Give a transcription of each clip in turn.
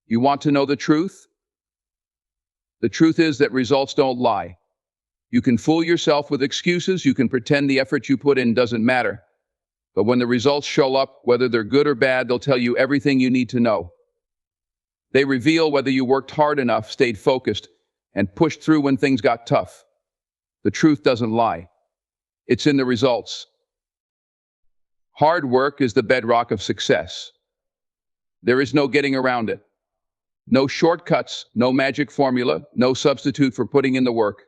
You want to know the truth? The truth is that results don't lie. You can fool yourself with excuses, you can pretend the effort you put in doesn't matter. But when the results show up, whether they're good or bad, they'll tell you everything you need to know. They reveal whether you worked hard enough, stayed focused, and pushed through when things got tough. The truth doesn't lie. It's in the results. Hard work is the bedrock of success. There is no getting around it. No shortcuts, no magic formula, no substitute for putting in the work.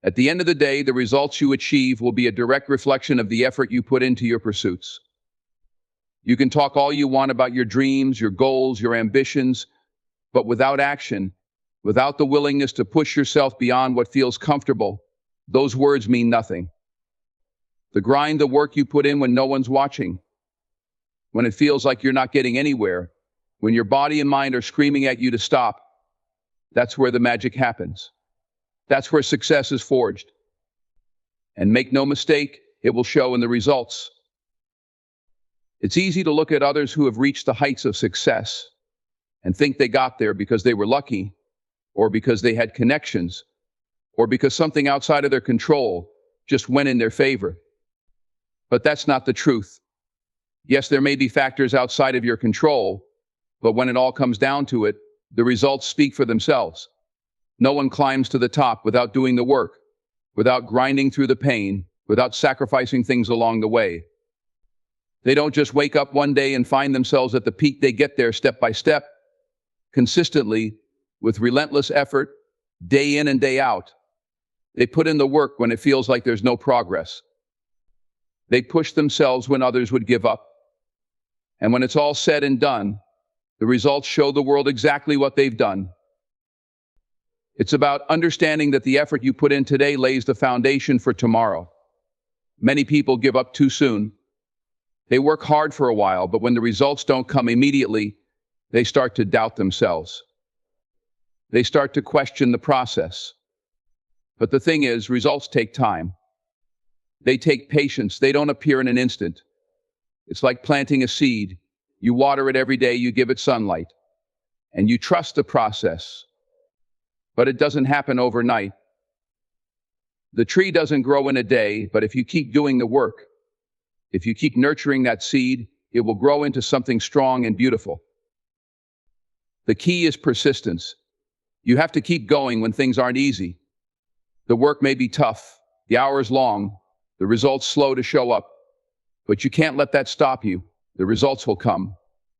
At the end of the day, the results you achieve will be a direct reflection of the effort you put into your pursuits. You can talk all you want about your dreams, your goals, your ambitions, but without action, without the willingness to push yourself beyond what feels comfortable, those words mean nothing. The grind, the work you put in when no one's watching, when it feels like you're not getting anywhere, when your body and mind are screaming at you to stop, that's where the magic happens. That's where success is forged. And make no mistake, it will show in the results. It's easy to look at others who have reached the heights of success and think they got there because they were lucky, or because they had connections, or because something outside of their control just went in their favor. But that's not the truth. Yes, there may be factors outside of your control, but when it all comes down to it, the results speak for themselves. No one climbs to the top without doing the work, without grinding through the pain, without sacrificing things along the way. They don't just wake up one day and find themselves at the peak. They get there step by step, consistently, with relentless effort, day in and day out. They put in the work when it feels like there's no progress. They push themselves when others would give up. And when it's all said and done, the results show the world exactly what they've done. It's about understanding that the effort you put in today lays the foundation for tomorrow. Many people give up too soon. They work hard for a while, but when the results don't come immediately, they start to doubt themselves. They start to question the process. But the thing is, results take time. They take patience. They don't appear in an instant. It's like planting a seed. You water it every day, you give it sunlight, and you trust the process. But it doesn't happen overnight. The tree doesn't grow in a day, but if you keep doing the work, if you keep nurturing that seed, it will grow into something strong and beautiful. The key is persistence. You have to keep going when things aren't easy. The work may be tough, the hours long, the results slow to show up, but you can't let that stop you. The results will come.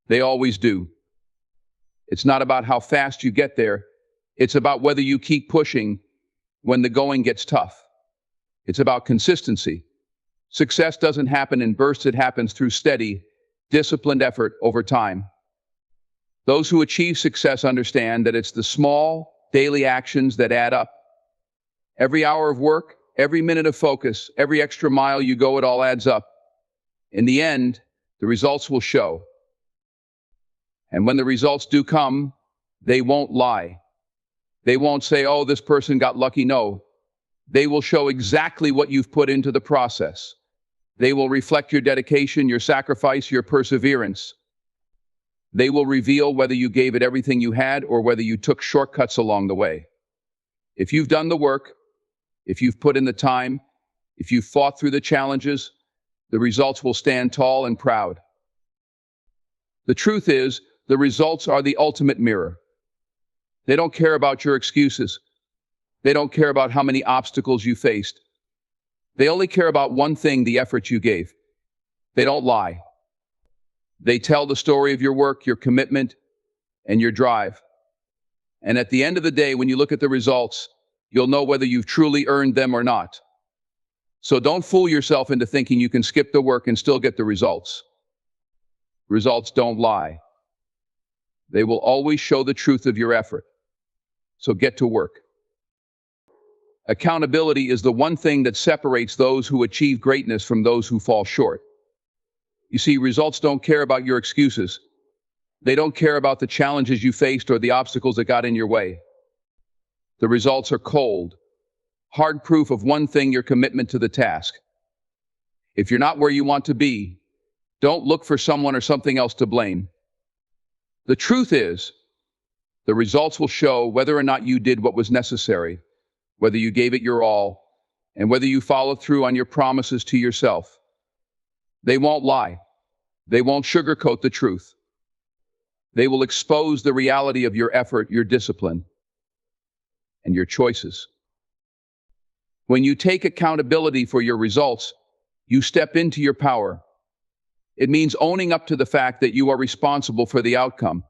They always do. It's not about how fast you get there. It's about whether you keep pushing when the going gets tough. It's about consistency. Success doesn't happen in bursts. It happens through steady, disciplined effort over time. Those who achieve success understand that it's the small, daily actions that add up. Every hour of work, every minute of focus, every extra mile you go, it all adds up. In the end, the results will show. And when the results do come, they won't lie. They won't say, oh, this person got lucky. No, they will show exactly what you've put into the process. They will reflect your dedication, your sacrifice, your perseverance. They will reveal whether you gave it everything you had or whether you took shortcuts along the way. If you've done the work, if you've put in the time, if you've fought through the challenges, the results will stand tall and proud. The truth is, the results are the ultimate mirror. They don't care about your excuses. They don't care about how many obstacles you faced. They only care about one thing: the effort you gave. They don't lie. They tell the story of your work, your commitment, and your drive. And at the end of the day, when you look at the results, you'll know whether you've truly earned them or not. So don't fool yourself into thinking you can skip the work and still get the results. Results don't lie. They will always show the truth of your effort. So get to work. Accountability is the one thing that separates those who achieve greatness from those who fall short. You see, results don't care about your excuses. They don't care about the challenges you faced or the obstacles that got in your way. The results are cold, hard proof of one thing: your commitment to the task. If you're not where you want to be, don't look for someone or something else to blame. The truth is, The results will show whether or not you did what was necessary, whether you gave it your all, and whether you followed through on your promises to yourself. They won't lie. They won't sugarcoat the truth. They will expose the reality of your effort, your discipline, and your choices. When you take accountability for your results, you step into your power. It means owning up to the fact that you are responsible for the outcome.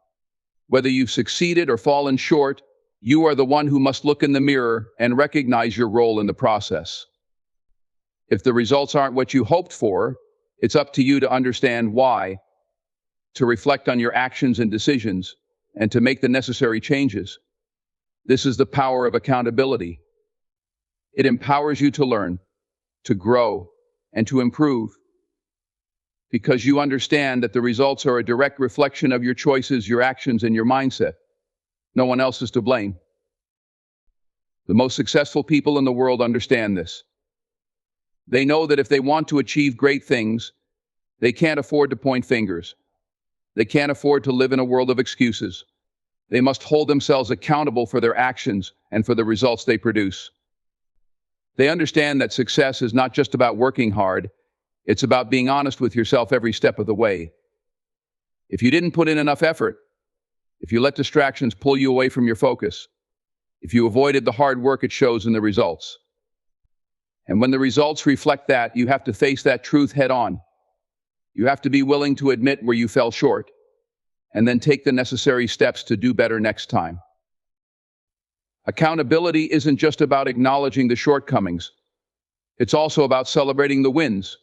Whether you've succeeded or fallen short, you are the one who must look in the mirror and recognize your role in the process. If the results aren't what you hoped for, it's up to you to understand why, to reflect on your actions and decisions, and to make the necessary changes. This is the power of accountability. It empowers you to learn, to grow, and to improve, because you understand that the results are a direct reflection of your choices, your actions, and your mindset. No one else is to blame. The most successful people in the world understand this. They know that if they want to achieve great things, they can't afford to point fingers. They can't afford to live in a world of excuses. They must hold themselves accountable for their actions and for the results they produce. They understand that success is not just about working hard. It's about being honest with yourself every step of the way. If you didn't put in enough effort, if you let distractions pull you away from your focus, if you avoided the hard work, it shows in the results. And when the results reflect that, you have to face that truth head on. You have to be willing to admit where you fell short, and then take the necessary steps to do better next time. Accountability isn't just about acknowledging the shortcomings. It's also about celebrating the wins.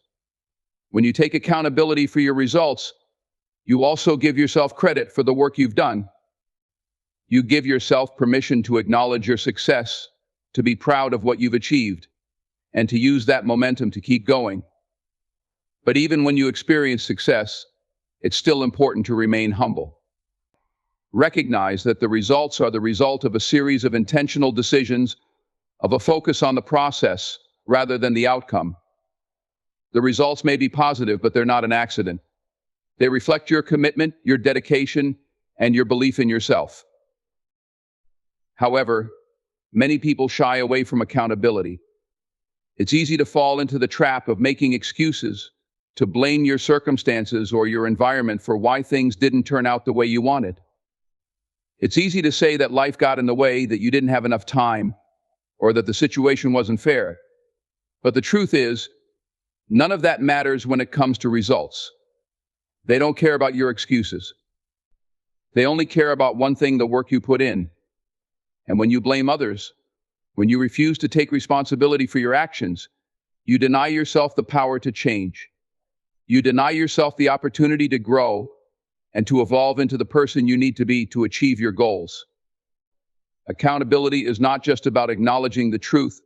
When you take accountability for your results, you also give yourself credit for the work you've done. You give yourself permission to acknowledge your success, to be proud of what you've achieved, and to use that momentum to keep going. But even when you experience success, it's still important to remain humble. Recognize that the results are the result of a series of intentional decisions, of a focus on the process rather than the outcome. The results may be positive, but they're not an accident. They reflect your commitment, your dedication, and your belief in yourself. However, many people shy away from accountability. It's easy to fall into the trap of making excuses, to blame your circumstances or your environment for why things didn't turn out the way you wanted. It's easy to say that life got in the way, that you didn't have enough time, or that the situation wasn't fair. But the truth is, none of that matters when it comes to results. They don't care about your excuses. They only care about one thing: the work you put in. And when you blame others, when you refuse to take responsibility for your actions, you deny yourself the power to change. You deny yourself the opportunity to grow and to evolve into the person you need to be to achieve your goals. Accountability is not just about acknowledging the truth.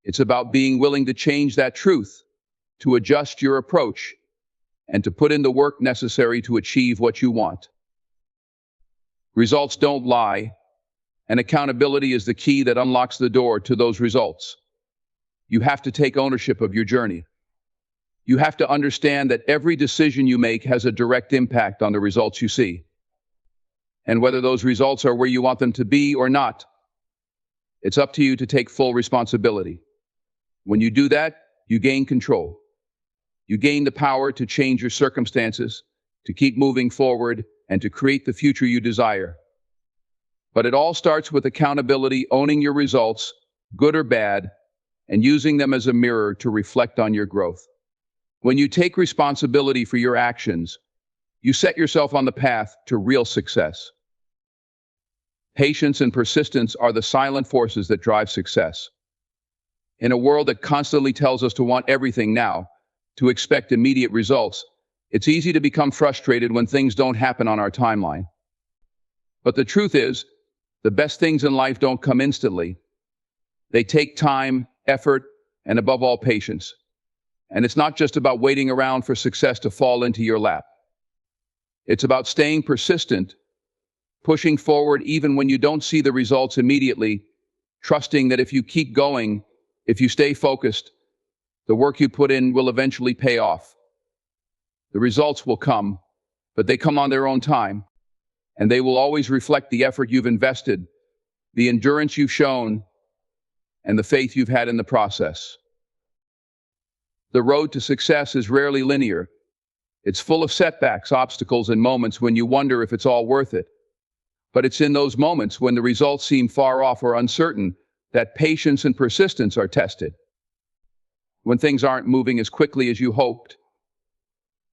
It's about being willing to change that truth, to adjust your approach, and to put in the work necessary to achieve what you want. Results don't lie, and accountability is the key that unlocks the door to those results. You have to take ownership of your journey. You have to understand that every decision you make has a direct impact on the results you see. And whether those results are where you want them to be or not, it's up to you to take full responsibility. When you do that, you gain control. You gain the power to change your circumstances, to keep moving forward, and to create the future you desire. But it all starts with accountability, owning your results, good or bad, and using them as a mirror to reflect on your growth. When you take responsibility for your actions, you set yourself on the path to real success. Patience and persistence are the silent forces that drive success. In a world that constantly tells us to want everything now, to expect immediate results, it's easy to become frustrated when things don't happen on our timeline. But the truth is, the best things in life don't come instantly. They take time, effort, and above all, patience. And it's not just about waiting around for success to fall into your lap. It's about staying persistent, pushing forward even when you don't see the results immediately, trusting that if you keep going, if you stay focused, the work you put in will eventually pay off. The results will come, but they come on their own time. and they will always reflect the effort you've invested, the endurance you've shown, and the faith you've had in the process. The road to success is rarely linear. It's full of setbacks, obstacles, and moments when you wonder if it's all worth it. But it's in those moments when the results seem far off or uncertain that patience and persistence are tested. When things aren't moving as quickly as you hoped,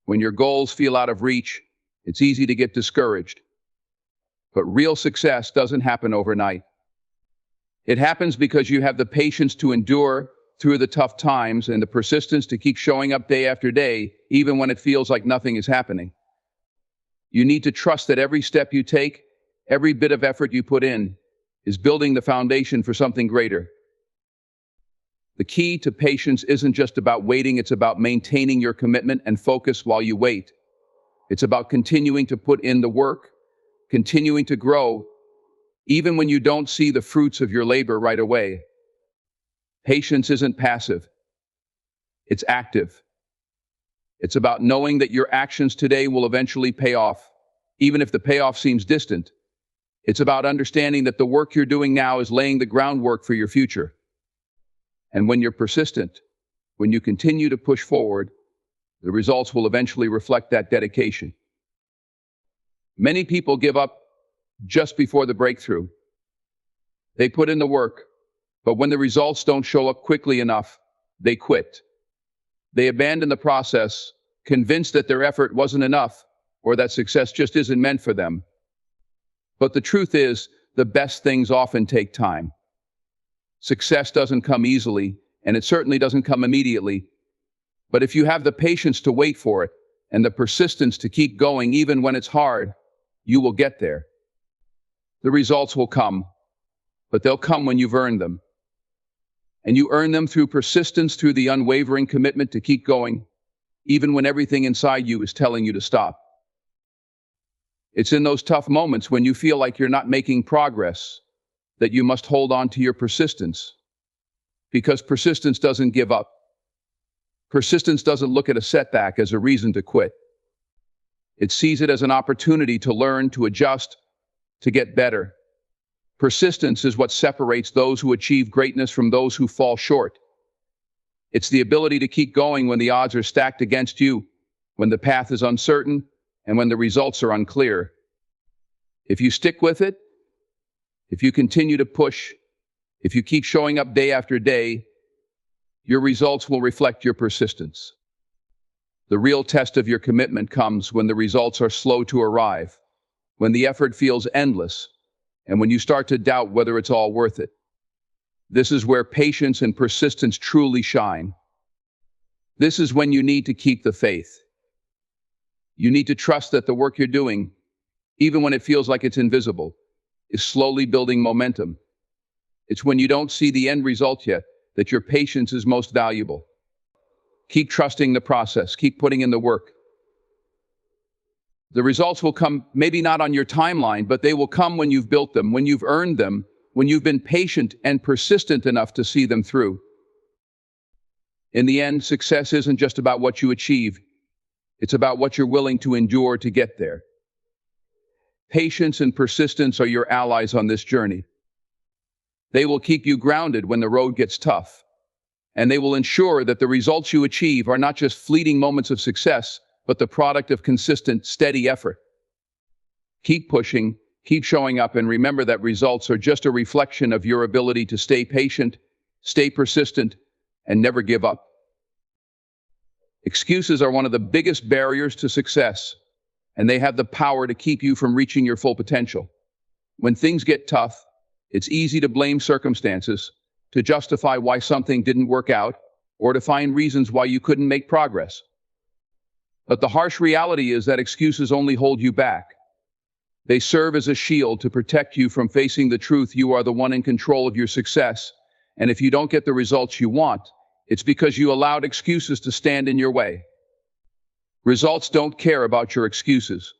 when your goals feel out of reach, it's easy to get discouraged. But real success doesn't happen overnight. It happens because you have the patience to endure through the tough times and the persistence to keep showing up day after day, even when it feels like nothing is happening. You need to trust that every step you take, every bit of effort you put in, is building the foundation for something greater. The key to patience isn't just about waiting, it's about maintaining your commitment and focus while you wait. It's about continuing to put in the work, continuing to grow, even when you don't see the fruits of your labor right away. Patience isn't passive, it's active. It's about knowing that your actions today will eventually pay off, even if the payoff seems distant. It's about understanding that the work you're doing now is laying the groundwork for your future. And when you're persistent, when you continue to push forward, the results will eventually reflect that dedication. Many people give up just before the breakthrough. They put in the work, but when the results don't show up quickly enough, they quit. They abandon the process, convinced that their effort wasn't enough or that success just isn't meant for them. But the truth is, the best things often take time. Success doesn't come easily, and it certainly doesn't come immediately. But if you have the patience to wait for it and the persistence to keep going even when it's hard, you will get there. The results will come, but they'll come when you've earned them. And you earn them through persistence, through the unwavering commitment to keep going, even when everything inside you is telling you to stop. It's in those tough moments when you feel like you're not making progress that you must hold on to your persistence. Because persistence doesn't give up. Persistence doesn't look at a setback as a reason to quit. It sees it as an opportunity to learn, to adjust, to get better. Persistence is what separates those who achieve greatness from those who fall short. It's the ability to keep going when the odds are stacked against you, when the path is uncertain, and when the results are unclear. If you stick with it, if you continue to push, if you keep showing up day after day, your results will reflect your persistence. The real test of your commitment comes when the results are slow to arrive, when the effort feels endless, and when you start to doubt whether it's all worth it. This is where patience and persistence truly shine. This is when you need to keep the faith. You need to trust that the work you're doing, even when it feels like it's invisible, is slowly building momentum. It's when you don't see the end result yet that your patience is most valuable. Keep trusting the process, keep putting in the work. The results will come, maybe not on your timeline, but they will come when you've built them, when you've earned them, when you've been patient and persistent enough to see them through. In the end, success isn't just about what you achieve. It's about what you're willing to endure to get there. Patience and persistence are your allies on this journey. They will keep you grounded when the road gets tough, and they will ensure that the results you achieve are not just fleeting moments of success, but the product of consistent, steady effort. Keep pushing, keep showing up, and remember that results are just a reflection of your ability to stay patient, stay persistent, and never give up. Excuses are one of the biggest barriers to success, and they have the power to keep you from reaching your full potential. When things get tough, it's easy to blame circumstances, to justify why something didn't work out, or to find reasons why you couldn't make progress. But the harsh reality is that excuses only hold you back. They serve as a shield to protect you from facing the truth. You are the one in control of your success, and if you don't get the results you want, it's because you allowed excuses to stand in your way. Results don't care about your excuses.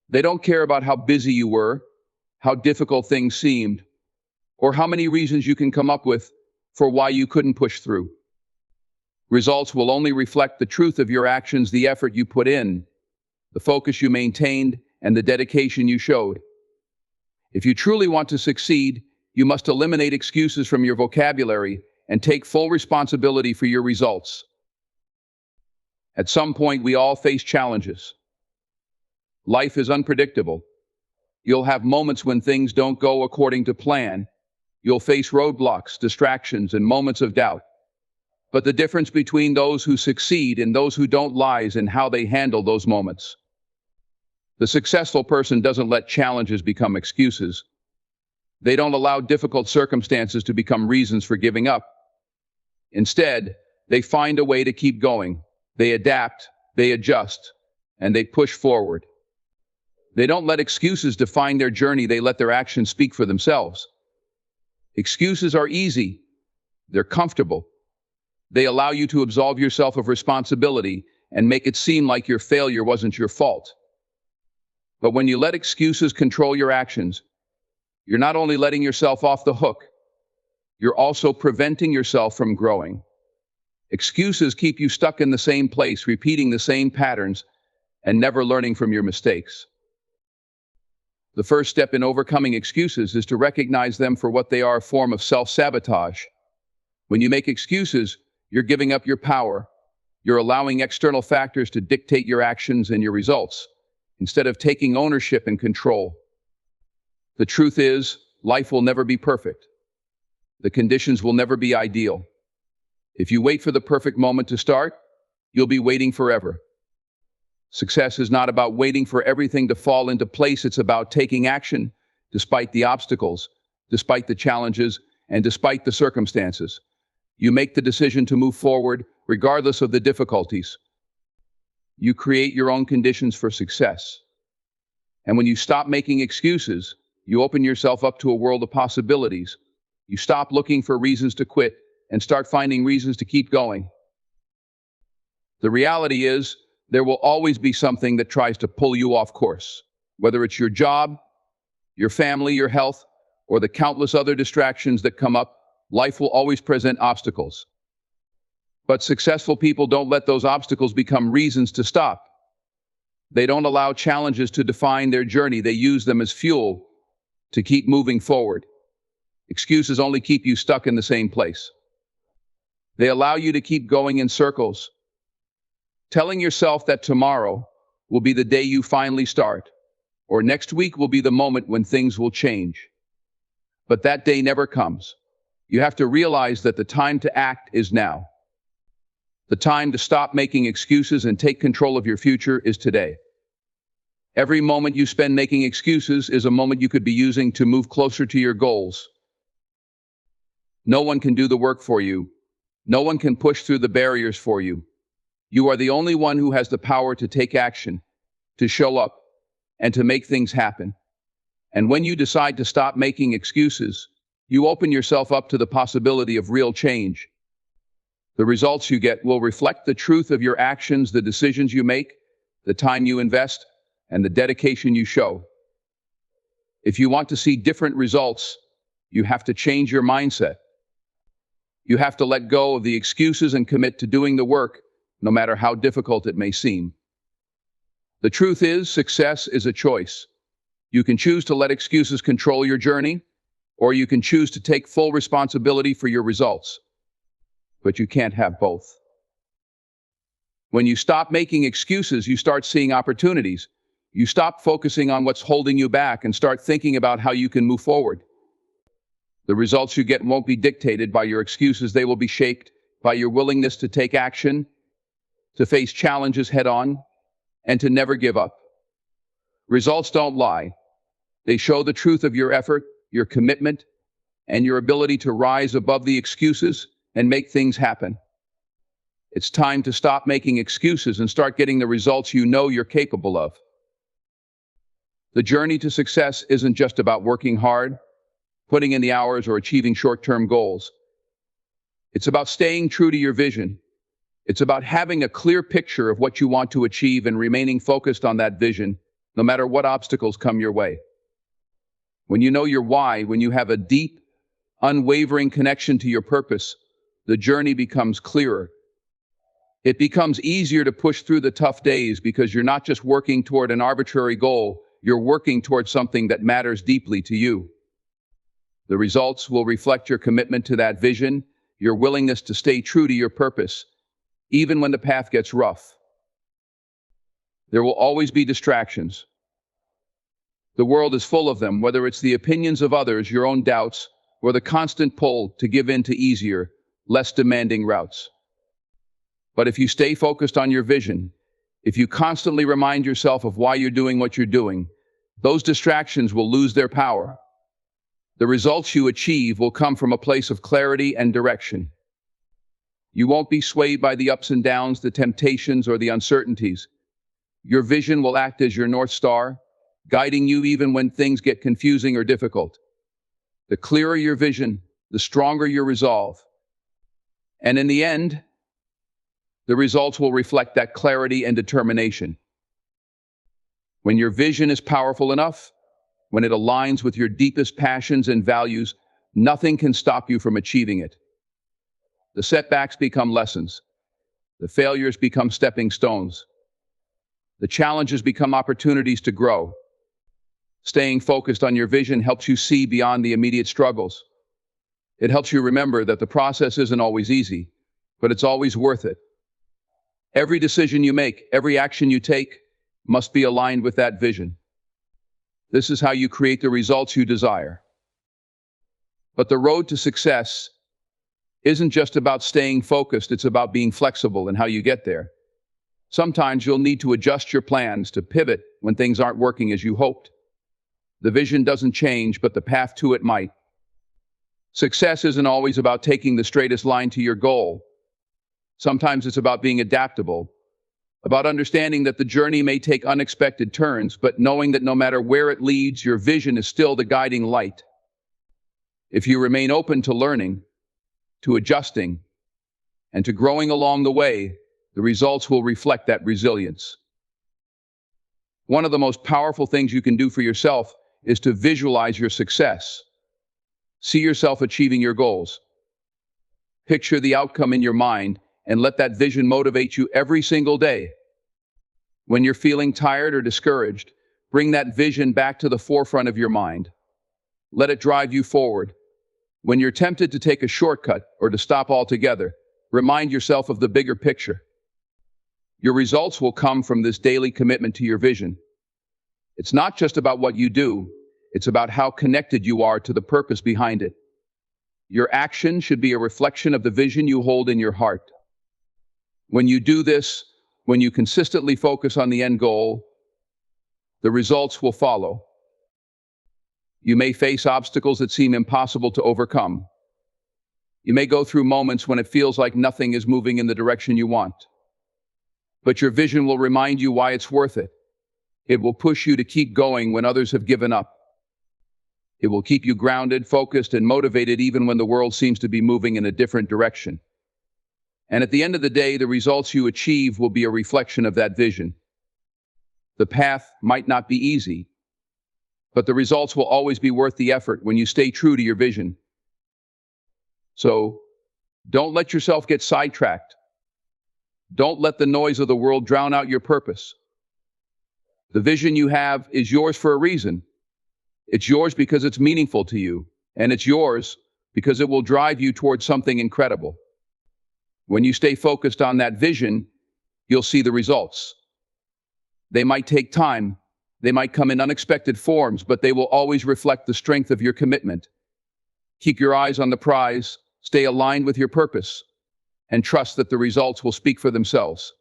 They don't care about how busy you were, how difficult things seemed, or how many reasons you can come up with for why you couldn't push through. Results will only reflect the truth of your actions, the effort you put in, the focus you maintained, and the dedication you showed. If you truly want to succeed, you must eliminate excuses from your vocabulary and take full responsibility for your results. At some point, we all face challenges. Life is unpredictable. You'll have moments when things don't go according to plan. You'll face roadblocks, distractions, and moments of doubt. But the difference between those who succeed and those who don't lies in how they handle those moments. The successful person doesn't let challenges become excuses. They don't allow difficult circumstances to become reasons for giving up. Instead, they find a way to keep going. They adapt, they adjust, and they push forward. They don't let excuses define their journey, they let their actions speak for themselves. Excuses are easy. They're comfortable. They allow you to absolve yourself of responsibility and make it seem like your failure wasn't your fault. But when you let excuses control your actions, you're not only letting yourself off the hook, you're also preventing yourself from growing. Excuses keep you stuck in the same place, repeating the same patterns, and never learning from your mistakes. The first step in overcoming excuses is to recognize them for what they are, a form of self-sabotage. When you make excuses, you're giving up your power. You're allowing external factors to dictate your actions and your results, instead of taking ownership and control. The truth is, life will never be perfect. The conditions will never be ideal. If you wait for the perfect moment to start, you'll be waiting forever. Success is not about waiting for everything to fall into place. It's about taking action despite the obstacles, despite the challenges, and despite the circumstances. You make the decision to move forward regardless of the difficulties. You create your own conditions for success. And when you stop making excuses, you open yourself up to a world of possibilities. You stop looking for reasons to quit and start finding reasons to keep going. The reality is, there will always be something that tries to pull you off course. Whether it's your job, your family, your health, or the countless other distractions that come up, life will always present obstacles. But successful people don't let those obstacles become reasons to stop. They don't allow challenges to define their journey. They use them as fuel to keep moving forward. Excuses only keep you stuck in the same place. They allow you to keep going in circles, telling yourself that tomorrow will be the day you finally start, or next week will be the moment when things will change. But that day never comes. You have to realize that the time to act is now. The time to stop making excuses and take control of your future is today. Every moment you spend making excuses is a moment you could be using to move closer to your goals. No one can do the work for you. No one can push through the barriers for you. You are the only one who has the power to take action, to show up, and to make things happen. And when you decide to stop making excuses, you open yourself up to the possibility of real change. The results you get will reflect the truth of your actions, the decisions you make, the time you invest, and the dedication you show. If you want to see different results, you have to change your mindset. You have to let go of the excuses and commit to doing the work, no matter how difficult it may seem. The truth is, success is a choice. You can choose to let excuses control your journey, or you can choose to take full responsibility for your results. But you can't have both. When you stop making excuses, you start seeing opportunities. You stop focusing on what's holding you back and start thinking about how you can move forward. The results you get won't be dictated by your excuses. They will be shaped by your willingness to take action, to face challenges head-on, and to never give up. Results don't lie. They show the truth of your effort, your commitment, and your ability to rise above the excuses and make things happen. It's time to stop making excuses and start getting the results you know you're capable of. The journey to success isn't just about working hard, putting in the hours, or achieving short-term goals. It's about staying true to your vision. It's about having a clear picture of what you want to achieve and remaining focused on that vision, no matter what obstacles come your way. When you know your why, when you have a deep, unwavering connection to your purpose, the journey becomes clearer. It becomes easier to push through the tough days because you're not just working toward an arbitrary goal, you're working towards something that matters deeply to you. The results will reflect your commitment to that vision, your willingness to stay true to your purpose, even when the path gets rough. There will always be distractions. The world is full of them, whether it's the opinions of others, your own doubts, or the constant pull to give in to easier, less demanding routes. But if you stay focused on your vision, if you constantly remind yourself of why you're doing what you're doing, those distractions will lose their power. The results you achieve will come from a place of clarity and direction. You won't be swayed by the ups and downs, the temptations, or the uncertainties. Your vision will act as your North Star, guiding you even when things get confusing or difficult. The clearer your vision, the stronger your resolve. And in the end, the results will reflect that clarity and determination. When your vision is powerful enough, when it aligns with your deepest passions and values, nothing can stop you from achieving it. The setbacks become lessons. The failures become stepping stones. The challenges become opportunities to grow. Staying focused on your vision helps you see beyond the immediate struggles. It helps you remember that the process isn't always easy, but it's always worth it. Every decision you make, every action you take, must be aligned with that vision. This is how you create the results you desire. But the road to success isn't just about staying focused, it's about being flexible in how you get there. Sometimes you'll need to adjust your plans, to pivot when things aren't working as you hoped. The vision doesn't change, but the path to it might. Success isn't always about taking the straightest line to your goal. Sometimes it's about being adaptable, about understanding that the journey may take unexpected turns, but knowing that no matter where it leads, your vision is still the guiding light. If you remain open to learning, to adjusting, and to growing along the way, the results will reflect that resilience. One of the most powerful things you can do for yourself is to visualize your success. See yourself achieving your goals. Picture the outcome in your mind and let that vision motivate you every single day. When you're feeling tired or discouraged, bring that vision back to the forefront of your mind. Let it drive you forward. When you're tempted to take a shortcut or to stop altogether, remind yourself of the bigger picture. Your results will come from this daily commitment to your vision. It's not just about what you do, it's about how connected you are to the purpose behind it. Your action should be a reflection of the vision you hold in your heart. When you do this, when you consistently focus on the end goal, the results will follow. You may face obstacles that seem impossible to overcome. You may go through moments when it feels like nothing is moving in the direction you want. But your vision will remind you why it's worth it. It will push you to keep going when others have given up. It will keep you grounded, focused, and motivated even when the world seems to be moving in a different direction. And at the end of the day, the results you achieve will be a reflection of that vision. The path might not be easy, but the results will always be worth the effort when you stay true to your vision. So, don't let yourself get sidetracked. Don't let the noise of the world drown out your purpose. The vision you have is yours for a reason. It's yours because it's meaningful to you, and it's yours because it will drive you towards something incredible. When you stay focused on that vision, you'll see the results. They might take time, they might come in unexpected forms, but they will always reflect the strength of your commitment. Keep your eyes on the prize, stay aligned with your purpose, and trust that the results will speak for themselves.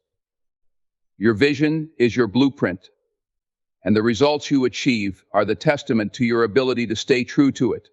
Your vision is your blueprint, and the results you achieve are the testament to your ability to stay true to it.